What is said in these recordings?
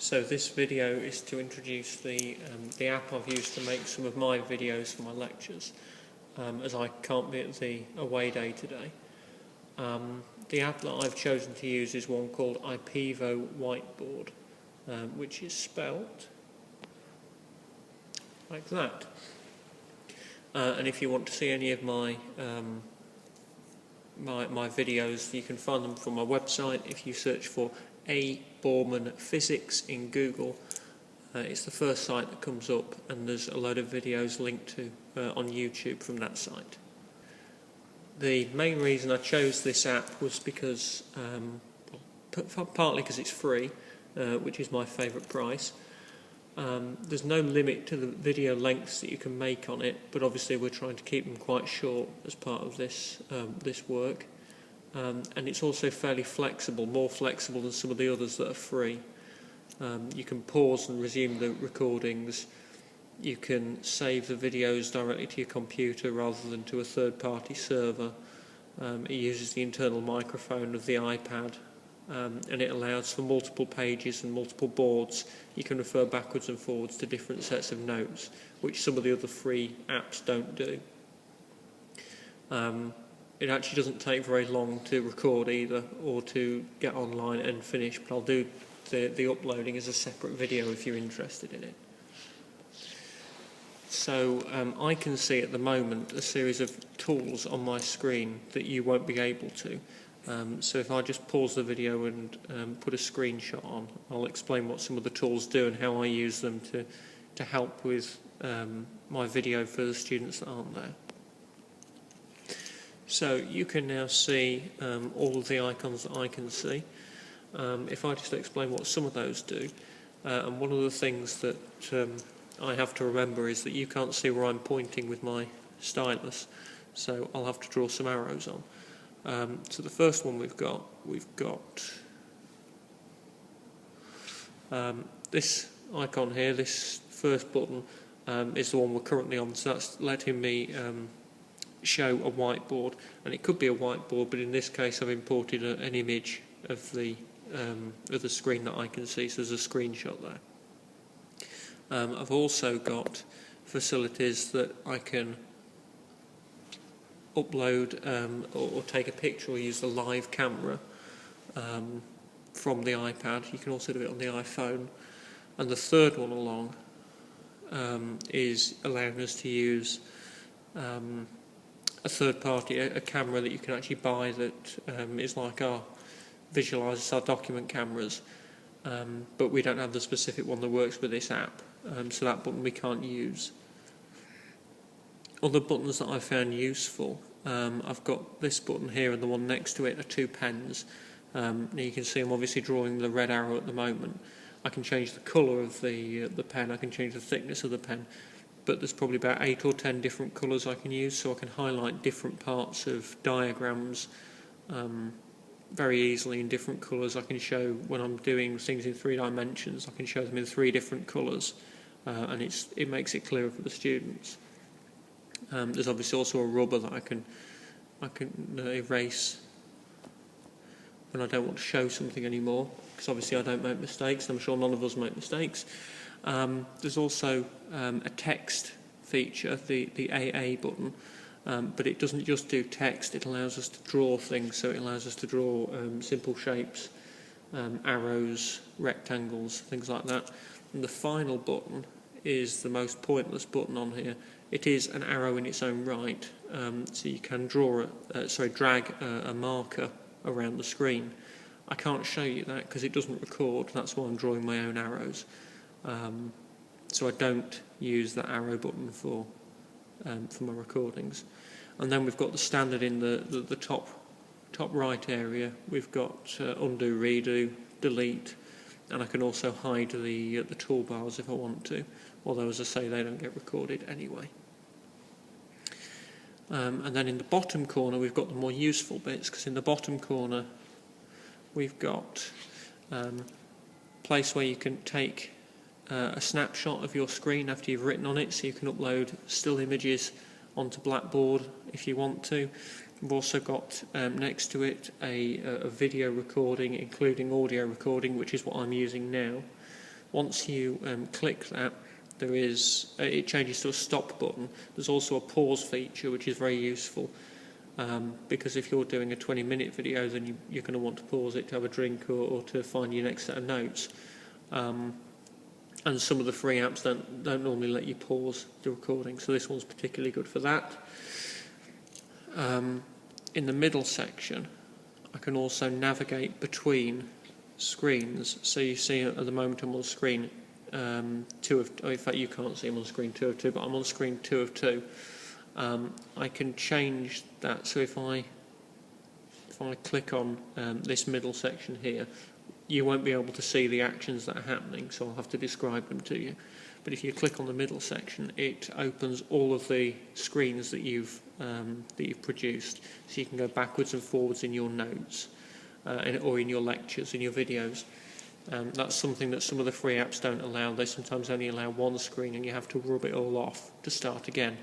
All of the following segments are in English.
So this video is to introduce the app I've used to make some of my videos for my lectures, as I can't be at the away day today. The app that I've chosen to use is one called IPEVO Whiteboard, which is spelt like that. And if you want to see any of my my videos, you can find them from my website. If you search for A. Borman Physics in Google, it's the first site that comes up, and there's a load of videos linked to on YouTube from that site. The main reason I chose this app was because, partly because it's free, which is my favourite price. There's no limit to the video lengths that you can make on it, but obviously we're trying to keep them quite short as part of this this work. And it's also fairly flexible, more flexible than some of the others that are free. You can pause and resume the recordings. You can save the videos directly to your computer rather than to a third-party server. It uses the internal microphone of the iPad, and it allows for multiple pages and multiple boards. You can refer backwards and forwards to different sets of notes, which some of the other free apps don't do. It actually doesn't take very long to record either, or to get online and finish, but I'll do the uploading as a separate video if you're interested in it. So I can see at the moment a series of tools on my screen that you won't be able to. So if I just pause the video and put a screenshot on, I'll explain what some of the tools do and how I use them to help with my video for the students that aren't there. So you can now see all of the icons that I can see. If I just explain what some of those do, and one of the things that I have to remember is that you can't see where I'm pointing with my stylus, so I'll have to draw some arrows on. So the first one we've got this icon here, this first button, is the one we're currently on, so that's letting me show a whiteboard, and it could be a whiteboard, but in this case I've imported an image of the screen that I can see, so there's a screenshot there. I've also got facilities that I can upload or take a picture or use the live camera from the iPad. You can also do it on the iPhone. And the third one along is allowing us to use a third party, a camera that you can actually buy that is like visualises our document cameras, but we don't have the specific one that works with this app, so that button we can't use. Other buttons that I found useful, I've got this button here, and the one next to it are two pens. Now you can see I'm obviously drawing the red arrow at the moment. I can change the colour of the pen, I can change the thickness of the pen, but there's probably about 8 or 10 different colours I can use, so I can highlight different parts of diagrams very easily in different colours. I can show, when I'm doing things in 3 dimensions, I can show them in 3 different colours, and it makes it clearer for the students. There's obviously also a rubber that I can erase when I don't want to show something anymore, because obviously I don't make mistakes, and I'm sure none of us make mistakes. There's also a text feature, the AA button, but it doesn't just do text, it allows us to draw things, so it allows us to draw simple shapes, arrows, rectangles, things like that. And the final button is the most pointless button on here. It is an arrow in its own right, so you can drag a marker around the screen. I can't show you that because it doesn't record, that's why I'm drawing my own arrows. So I don't use that arrow button for my recordings. And then we've got the standard in the top right area. We've got undo, redo, delete, and I can also hide the toolbars if I want to, although as I say they don't get recorded anyway. And then in the bottom corner we've got the more useful bits, because in the bottom corner we've got a place where you can take a snapshot of your screen after you've written on it, so you can upload still images onto Blackboard if you want to. We've also got next to it a video recording, including audio recording, which is what I'm using now. Once you click that, there is it changes to a stop button. There's also a pause feature, which is very useful, because if you're doing a 20-minute video, then you're going to want to pause it to have a drink or to find your next set of notes. And some of the free apps don't normally let you pause the recording, so this one's particularly good for that. In the middle section, I can also navigate between screens. So you see at the moment I'm on screen in fact you can't see I'm on screen 2 of 2, but I'm on screen 2 of 2. I can change that, so if I click on this middle section here, you won't be able to see the actions that are happening, so I'll have to describe them to you. But if you click on the middle section, it opens all of the screens that you've produced, so you can go backwards and forwards in your notes, or in your lectures, in your videos. That's something that some of the free apps don't allow. They sometimes only allow one screen, and you have to rub it all off to start again.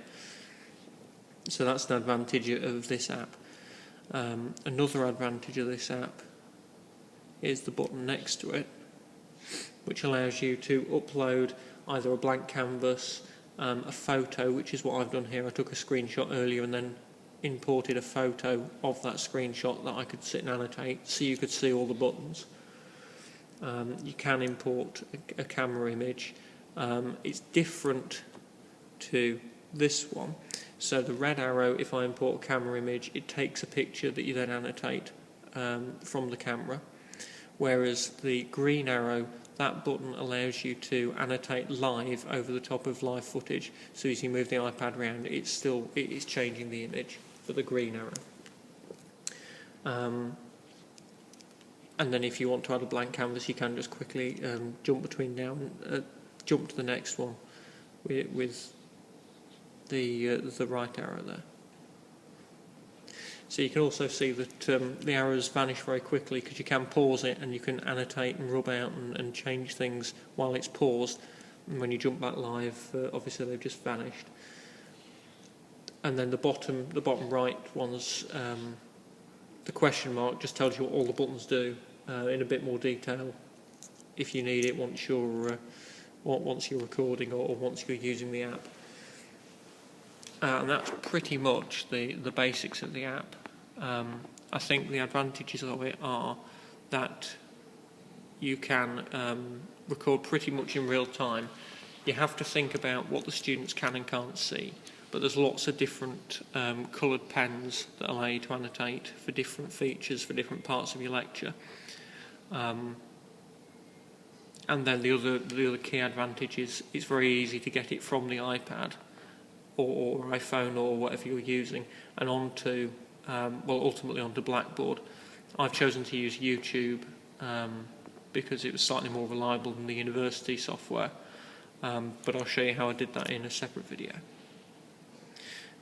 So that's an advantage of this app. Another advantage of this app is the button next to it, which allows you to upload either a blank canvas, a photo, which is what I've done here. I took a screenshot earlier and then imported a photo of that screenshot that I could sit and annotate so you could see all the buttons. You can import a camera image. It's different to this one. So the red arrow, if I import a camera image, it takes a picture that you then annotate from the camera. Whereas the green arrow, that button allows you to annotate live over the top of live footage. So as you move the iPad around, it is changing the image for the green arrow. And then if you want to add a blank canvas, you can just quickly jump between now and jump to the next one with the right arrow there. So you can also see that the arrows vanish very quickly, because you can pause it and you can annotate and rub out and change things while it's paused. And when you jump back live, obviously they've just vanished. And then the bottom right ones, the question mark just tells you what all the buttons do in a bit more detail if you need it once you're recording or once you're using the app. And that's pretty much the basics of the app. I think the advantages of it are that you can record pretty much in real time. You have to think about what the students can and can't see, but there's lots of different coloured pens that allow you to annotate for different features, for different parts of your lecture. And then the other key advantage is it's very easy to get it from the iPad or iPhone or whatever you're using and onto, ultimately onto Blackboard. I've chosen to use YouTube because it was slightly more reliable than the university software, but I'll show you how I did that in a separate video.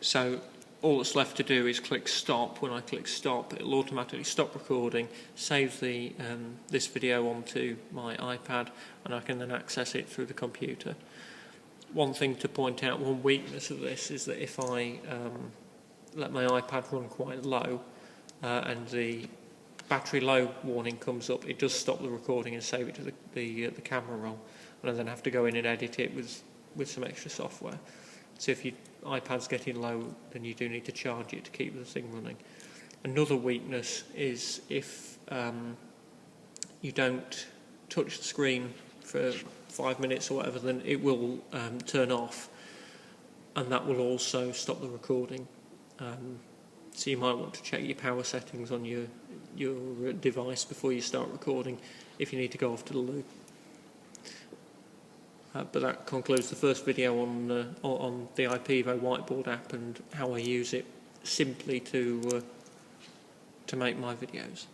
So all that's left to do is click stop. When I click stop, it'll automatically stop recording, save this video onto my iPad, and I can then access it through the computer. One thing to point out, one weakness of this, is that if I let my iPad run quite low and the battery low warning comes up, it does stop the recording and save it to the camera roll, and I then have to go in and edit it with some extra software. So if your iPad's getting low, then you do need to charge it to keep the thing running. Another weakness is if you don't touch the screen for 5 minutes or whatever, then it will turn off, and that will also stop the recording. So you might want to check your power settings on your device before you start recording if you need to go off to the loo. But that concludes the first video on the iPivo Whiteboard app and how I use it simply to make my videos.